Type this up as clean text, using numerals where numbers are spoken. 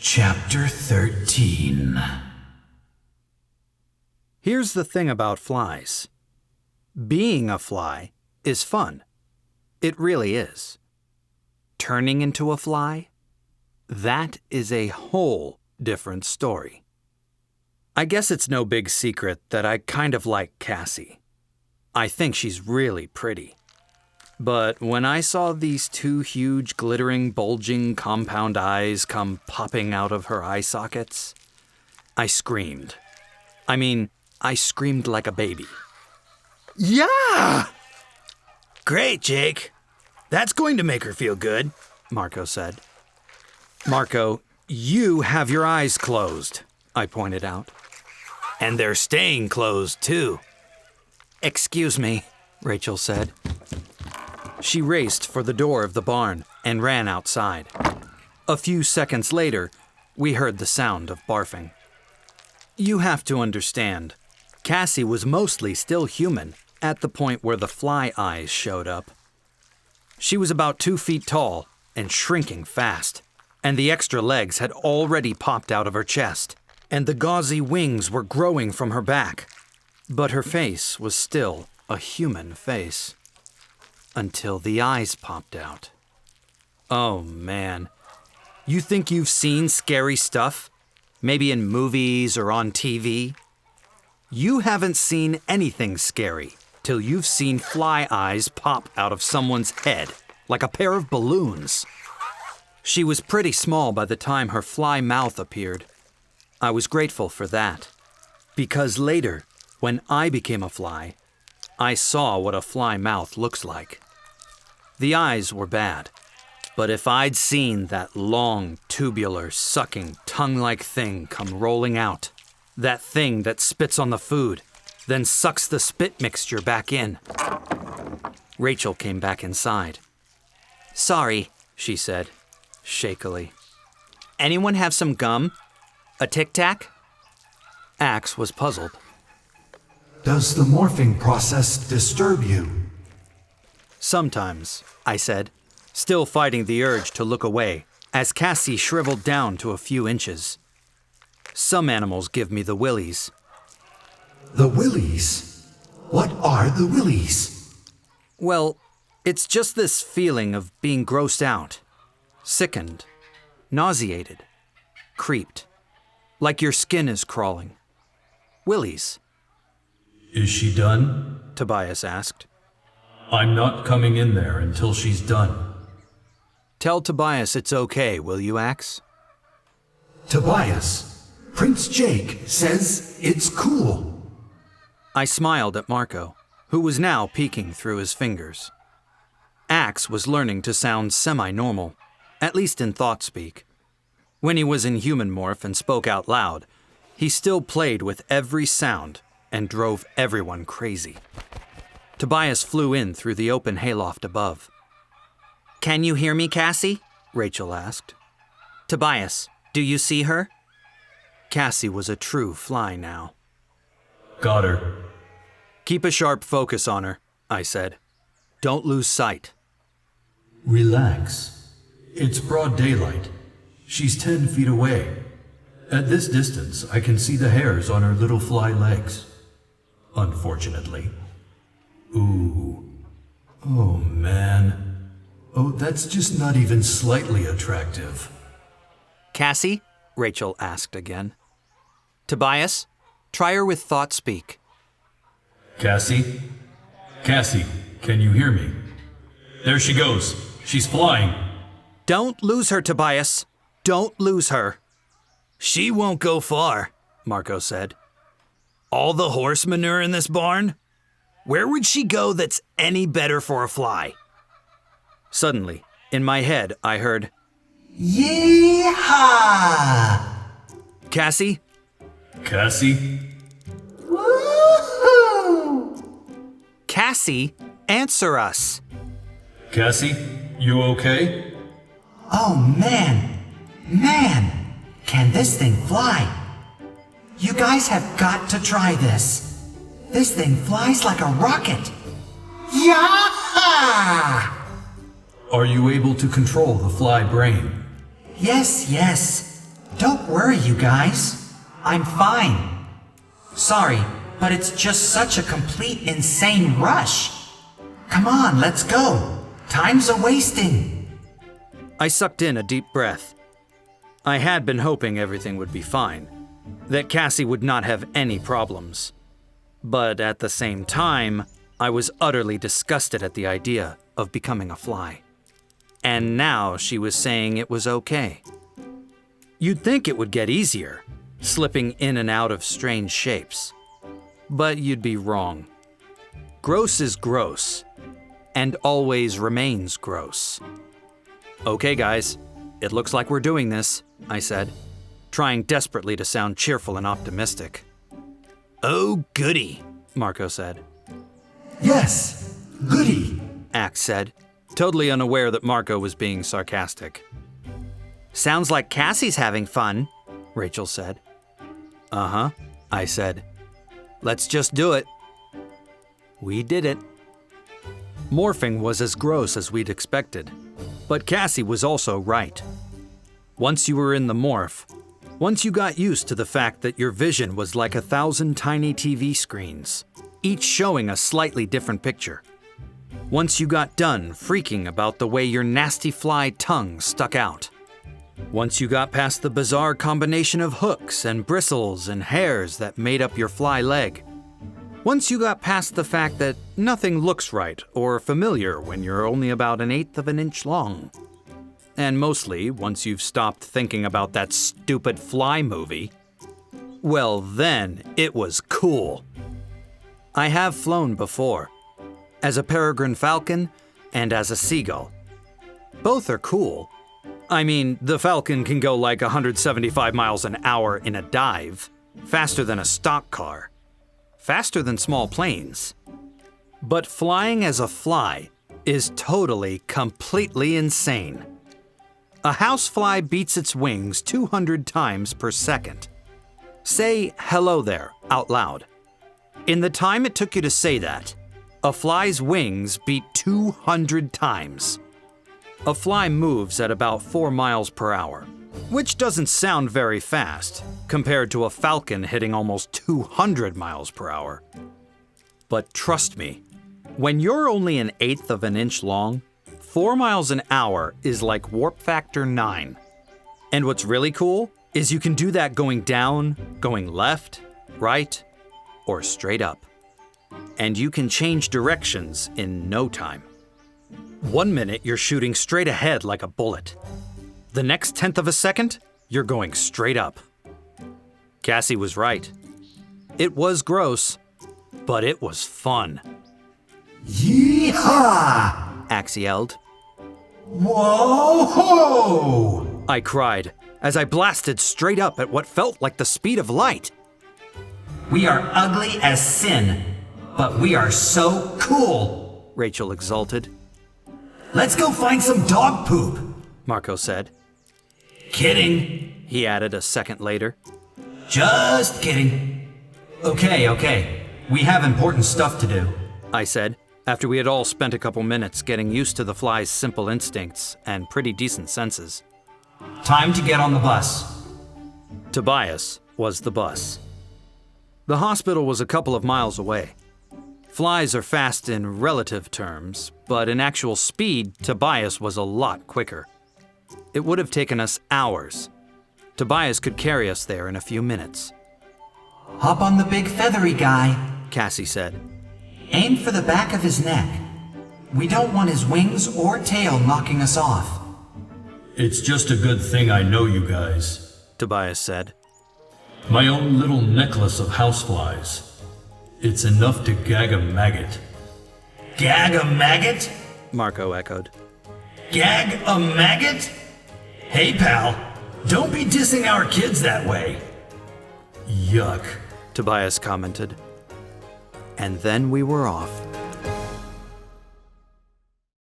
Chapter 13. Here's the thing about flies. Being a fly is fun. It really is. Turning into a fly? That is a whole different story. I guess it's no big secret that I kind of like Cassie. I think she's really pretty. But when I saw these two huge, glittering, bulging, compound eyes come popping out of her eye sockets, I screamed. I screamed like a baby. Yeah! Great, Jake. That's going to make her feel good, Marco said. Marco, you have your eyes closed, I pointed out. and they're staying closed, too. Excuse me, Rachel said. She raced for the door of the barn and ran outside. A few seconds later, we heard the sound of barfing. You have to understand, Cassie was mostly still human at the point where the fly eyes showed up. She was about 2 feet tall and shrinking fast, and the extra legs had already popped out of her chest, and the gauzy wings were growing from her back. But her face was still a human face. Until the eyes popped out. Oh man. You think you've seen scary stuff? Maybe in movies or on TV? You haven't seen anything scary till you've seen fly eyes pop out of someone's head, like a pair of balloons. She was pretty small by the time her fly mouth appeared. I was grateful for that, because later, when I became a fly, I saw what a fly mouth looks like. The eyes were bad, but if I'd seen that long, tubular, sucking, tongue-like thing come rolling out, that thing that spits on the food, then sucks the spit mixture back in. Rachel came back inside. Sorry, she said, shakily. Anyone have some gum? A Tic Tac? Axe was puzzled. Does the morphing process disturb you? Sometimes, I said, still fighting the urge to look away, as Cassie shriveled down to a few inches. Some animals give me the willies. The willies? What are the willies? Well, it's just this feeling of being grossed out, sickened, nauseated, creeped, like your skin is crawling. Willies. Is she done? Tobias asked. I'm not coming in there until she's done. Tell Tobias it's okay, will you, Axe? Tobias, Prince Jake says it's cool. I smiled at Marco, who was now peeking through his fingers. Axe was learning to sound semi-normal, at least in thought speak. When he was in human morph and spoke out loud, he still played with every sound and drove everyone crazy. Tobias flew in through the open hayloft above. Can you hear me, Cassie? Rachel asked. Tobias, do you see her? Cassie was a true fly now. Got her. Keep a sharp focus on her, I said. Don't lose sight. Relax. It's broad daylight. She's 10 feet away. At this distance, I can see the hairs on her little fly legs. Unfortunately. Ooh. Oh, man. Oh, that's just not even slightly attractive. Cassie? Rachel asked again. Tobias, try her with thought speak. Cassie? Cassie, can you hear me? There she goes. She's flying. Don't lose her, Tobias. Don't lose her. She won't go far, Marco said. All the horse manure in this barn? Where would she go that's any better for a fly? Suddenly, in my head, I heard, Yeehaw! Cassie? Cassie? Woohoo! Cassie, answer us. Cassie, you okay? Oh man, can this thing fly? You guys have got to try this. This thing flies like a rocket. Yah! Are you able to control the fly brain? Yes. Don't worry, you guys. I'm fine. Sorry, but it's just such a complete insane rush. Come on, let's go. Time's a-wasting. I sucked in a deep breath. I had been hoping everything would be fine, that Cassie would not have any problems. But at the same time, I was utterly disgusted at the idea of becoming a fly. And now she was saying it was okay. You'd think it would get easier, slipping in and out of strange shapes. But you'd be wrong. Gross is gross, and always remains gross. Okay, guys, it looks like we're doing this, I said, trying desperately to sound cheerful and optimistic. Oh, goody, Marco said. Yes, goody. Axe said, totally unaware that Marco was being sarcastic. Sounds like Cassie's having fun, Rachel said. Uh-huh, I said. Let's just do it. We did it. Morphing was as gross as we'd expected, but Cassie was also right. Once you were in the morph, once you got used to the fact that your vision was like 1,000 tiny TV screens, each showing a slightly different picture. Once you got done freaking about the way your nasty fly tongue stuck out. Once you got past the bizarre combination of hooks and bristles and hairs that made up your fly leg. Once you got past the fact that nothing looks right or familiar when you're only about 1/8 of an inch long. And mostly once you've stopped thinking about that stupid fly movie. Well, then it was cool. I have flown before, as a peregrine falcon and as a seagull. Both are cool. I mean, the falcon can go like 175 miles an hour in a dive, faster than a stock car, faster than small planes. But flying as a fly is totally, completely insane. A housefly beats its wings 200 times per second. Say hello there out loud. In the time it took you to say that, a fly's wings beat 200 times. A fly moves at about 4 miles per hour, which doesn't sound very fast compared to a falcon hitting almost 200 miles per hour. But trust me, when you're only 1/8 of an inch long, 4 miles an hour is like warp factor 9. And what's really cool is you can do that going down, going left, right, or straight up. And you can change directions in no time. 1 minute you're shooting straight ahead like a bullet. The next 1/10 of a second, you're going straight up. Cassie was right. It was gross, but it was fun. Yeehaw! Axe yelled. Whoa-ho! I cried as I blasted straight up at what felt like the speed of light. We are ugly as sin, but we are so cool. Rachel exulted. Let's go find some dog poop. Marco said. Kidding. He added a second later. Just kidding. Okay. We have important stuff to do. I said, after we had all spent a couple minutes getting used to the fly's simple instincts and pretty decent senses. Time to get on the bus. Tobias was the bus. The hospital was a couple of miles away. Flies are fast in relative terms, but in actual speed, Tobias was a lot quicker. It would have taken us hours. Tobias could carry us there in a few minutes. Hop on the big feathery guy. Cassie said. Aim for the back of his neck. We don't want his wings or tail knocking us off. It's just a good thing I know you guys. Tobias said. My own little necklace of houseflies. It's enough to gag a maggot. Gag a maggot? Marco echoed. Gag a maggot? Hey, pal, don't be dissing our kids that way. Yuck. Tobias commented. And then we were off.